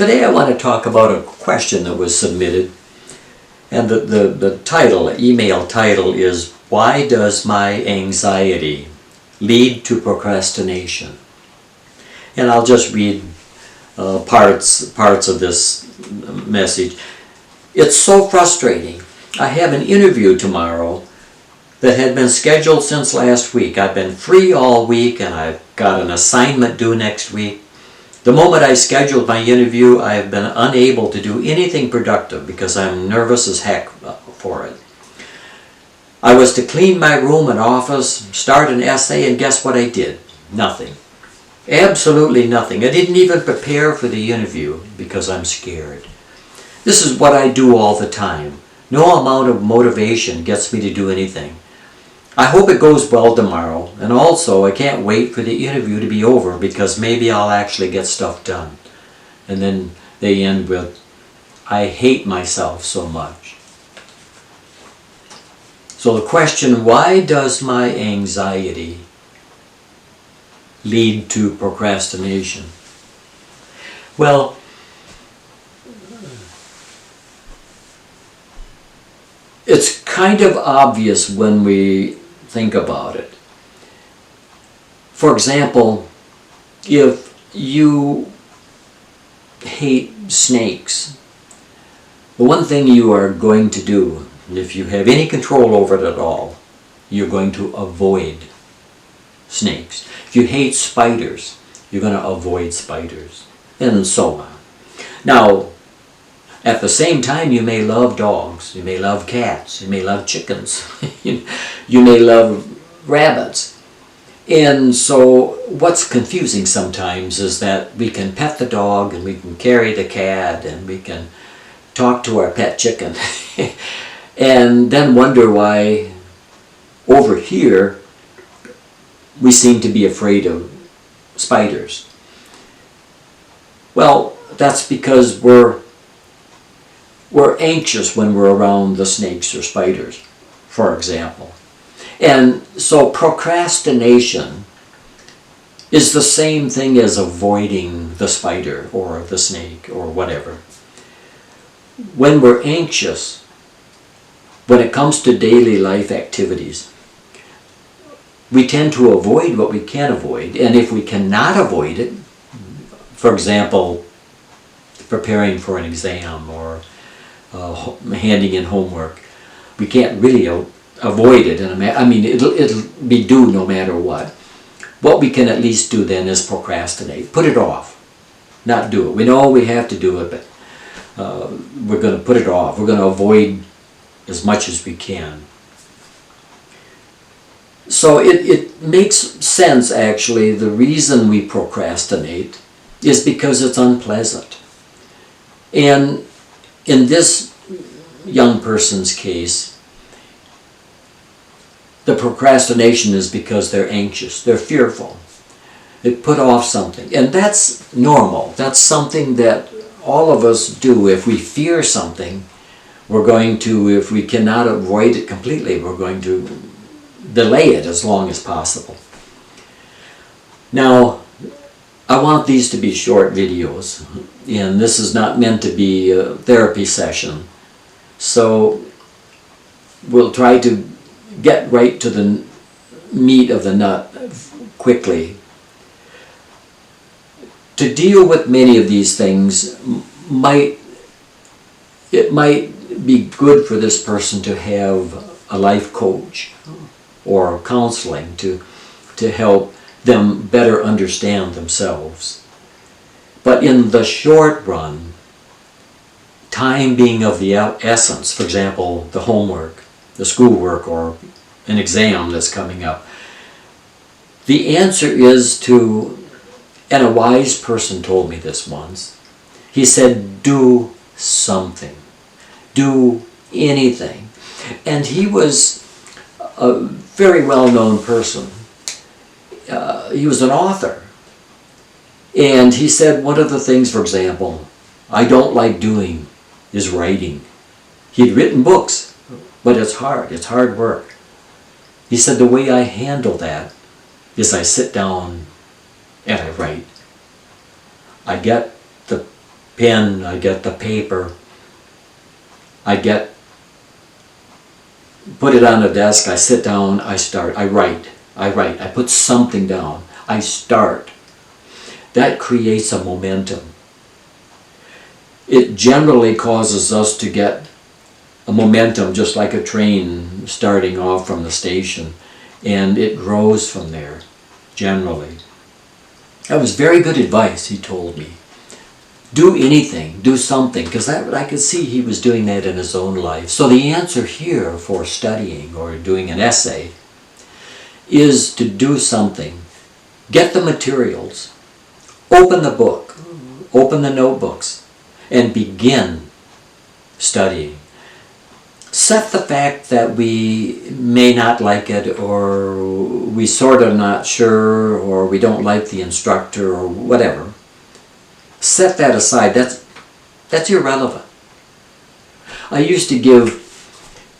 Today I want to talk about a question that was submitted, and the title, email title, is "Why does my anxiety lead to procrastination?" And I'll just read parts of this message. It's so frustrating. I have an interview tomorrow that had been scheduled since last week. I've been free all week and I've got an assignment due next week. The moment I scheduled my interview, I have been unable to do anything productive because I'm nervous as heck for it. I was to clean my room and office, start an essay, and guess what I did? Nothing. Absolutely nothing. I didn't even prepare for the interview because I'm scared. This is what I do all the time. No amount of motivation gets me to do anything. I hope it goes well tomorrow, and also I can't wait for the interview to be over because maybe I'll actually get stuff done. And then they end with, I hate myself so much. So the question, why does my anxiety lead to procrastination? Well, it's kind of obvious when we think about it. For example, if you hate snakes, the one thing you are going to do, if you have any control over it at all, you're going to avoid snakes. If you hate spiders, you're going to avoid spiders, and so on. Now, at the same time, you may love dogs, you may love cats, you may love chickens, you may love rabbits. And so what's confusing sometimes is that we can pet the dog and we can carry the cat and we can talk to our pet chicken and then wonder why over here we seem to be afraid of spiders. Well, that's because we're anxious when we're around the snakes or spiders, for example. And so procrastination is the same thing as avoiding the spider or the snake or whatever. When we're anxious, when it comes to daily life activities, we tend to avoid what we can avoid. And if we cannot avoid it, for example, preparing for an exam or handing in homework, we can't really avoid it. I mean, it'll be due no matter what. What we can at least do then is procrastinate. Put it off. Not do it. We know we have to do it, but we're going to put it off. We're going to avoid as much as we can. So it makes sense, actually. The reason we procrastinate is because it's unpleasant. And in this young person's case, the procrastination is because they're anxious, they're fearful. They put off something. And that's normal. That's something that all of us do. If we fear something, we're going to, if we cannot avoid it completely, we're going to delay it as long as possible. Now, I want these to be short videos, and this is not meant to be a therapy session. So we'll try to get right to the meat of the nut quickly. To deal with many of these things, it might be good for this person to have a life coach or counseling to help them better understand themselves. But in the short run, time being of the essence, for example, the homework, the schoolwork, or an exam that's coming up, the answer is to, and a wise person told me this once, he said, do something. Do anything. And he was a very well-known person. He was an author. And he said one of the things, for example, I don't like doing is writing. He'd written books, but it's hard work. He said the way I handle that is I sit down and I write. I get the pen, I get the paper, put it on the desk, I sit down, I start, I write, I put something down, I start. That creates a momentum. It generally causes us to get a momentum just like a train starting off from the station, and it grows from there, generally. That was very good advice, he told me. Do anything, do something, because I could see he was doing that in his own life. So the answer here for studying or doing an essay is to do something. Get the materials, open the book, open the notebooks, and begin studying. Set the fact that we may not like it, or we sort of not sure, or we don't like the instructor, or whatever. Set that aside. That's irrelevant. I used to give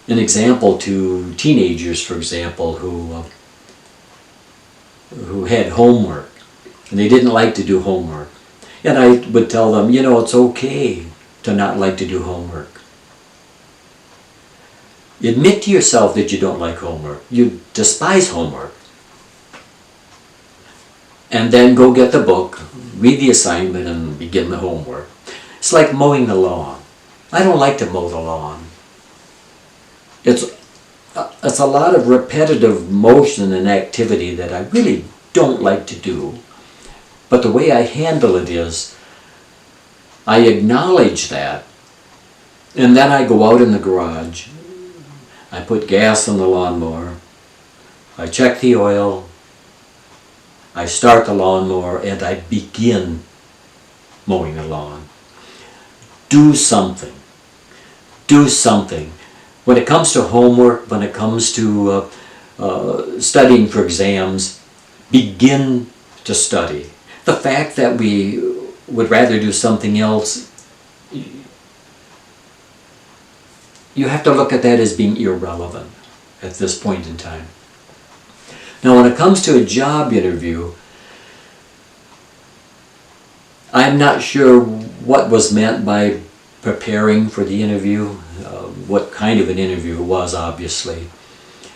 an example to teenagers, for example, who had homework, and they didn't like to do homework. And I would tell them, it's okay to not like to do homework. Admit to yourself that you don't like homework. You despise homework. And then go get the book, read the assignment, and begin the homework. It's like mowing the lawn. I don't like to mow the lawn. It's a lot of repetitive motion and activity that I really don't like to do. But the way I handle it is, I acknowledge that, and then I go out in the garage. I put gas on the lawnmower. I check the oil. I start the lawnmower, and I begin mowing the lawn. Do something. Do something. When it comes to homework, when it comes to studying for exams, begin to study. The fact that we would rather do something else, you have to look at that as being irrelevant at this point in time. Now, when it comes to a job interview, I'm not sure what was meant by preparing for the interview, what kind of an interview it was, obviously.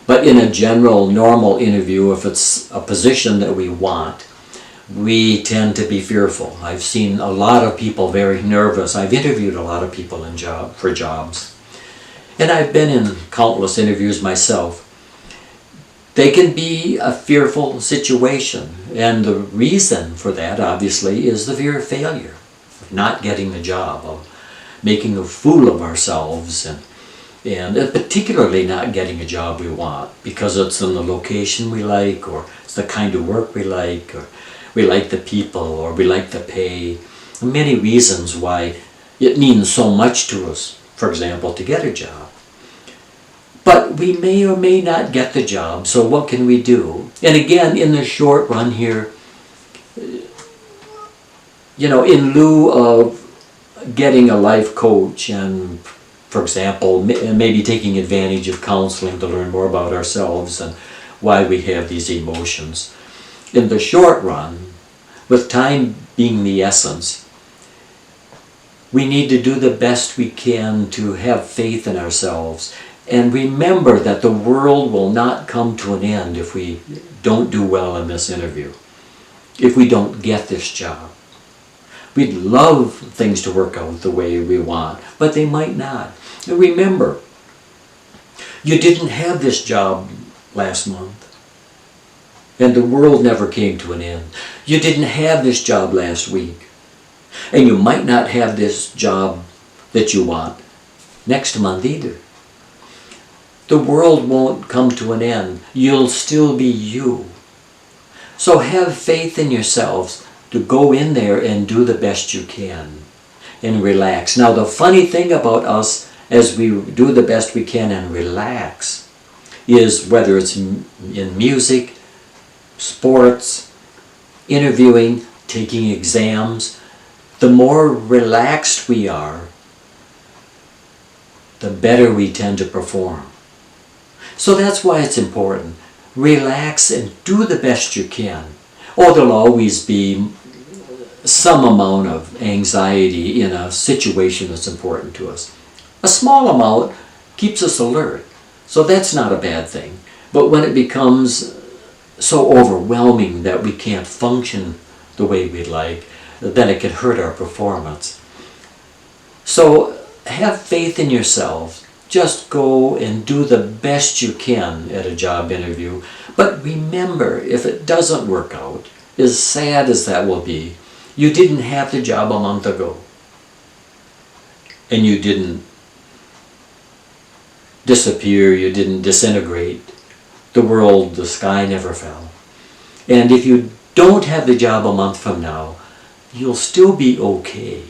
But in a general, normal interview, if it's a position that we want, we tend to be fearful. I've seen a lot of people very nervous. I've interviewed a lot of people for jobs. And I've been in countless interviews myself. They can be a fearful situation. And the reason for that, obviously, is the fear of failure, of not getting the job, of making a fool of ourselves, and particularly not getting a job we want because it's in the location we like, or it's the kind of work we like, or we like the people, or we like the pay. Many reasons why it means so much to us, for example, to get a job. But we may or may not get the job, so what can we do? And again, in the short run here, in lieu of getting a life coach and, for example, maybe taking advantage of counseling to learn more about ourselves and why we have these emotions, in the short run, with time being the essence, we need to do the best we can to have faith in ourselves. And remember that the world will not come to an end if we don't do well in this interview, if we don't get this job. We'd love things to work out the way we want, but they might not. And remember, you didn't have this job last month, and the world never came to an end. You didn't have this job last week, and you might not have this job that you want next month either. The world won't come to an end. You'll still be you. So have faith in yourselves to go in there and do the best you can and relax. Now, the funny thing about us as we do the best we can and relax is whether it's in music, sports, interviewing, taking exams, the more relaxed we are, the better we tend to perform. So that's why it's important. Relax and do the best you can. Oh, there'll always be some amount of anxiety in a situation that's important to us. A small amount keeps us alert, so that's not a bad thing. But when it becomes so overwhelming that we can't function the way we'd like, then it can hurt our performance. So have faith in yourselves. Just go and do the best you can at a job interview. But remember, if it doesn't work out, as sad as that will be, you didn't have the job a month ago. And you didn't disappear, you didn't disintegrate. The world, the sky never fell. And if you don't have the job a month from now, you'll still be okay.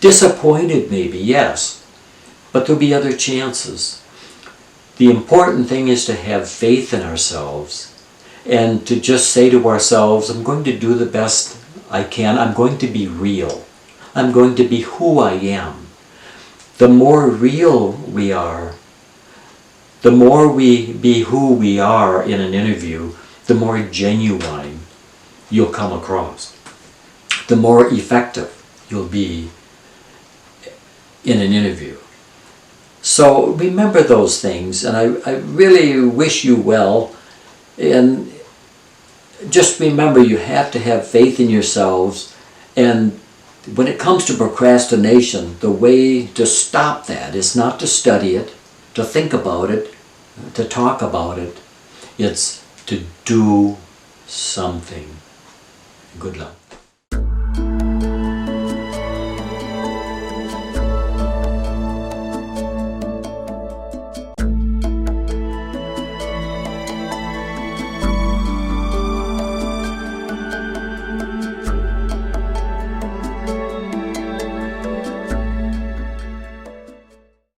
Disappointed maybe, yes, but there'll be other chances. The important thing is to have faith in ourselves and to just say to ourselves, I'm going to do the best I can. I'm going to be real. I'm going to be who I am. The more real we are, the more we be who we are in an interview, the more genuine you'll come across. The more effective you'll be in an interview. So remember those things, and I really wish you well. And just remember, you have to have faith in yourselves. And when it comes to procrastination, the way to stop that is not to study it, to think about it, to talk about it. It's to do something. Good luck.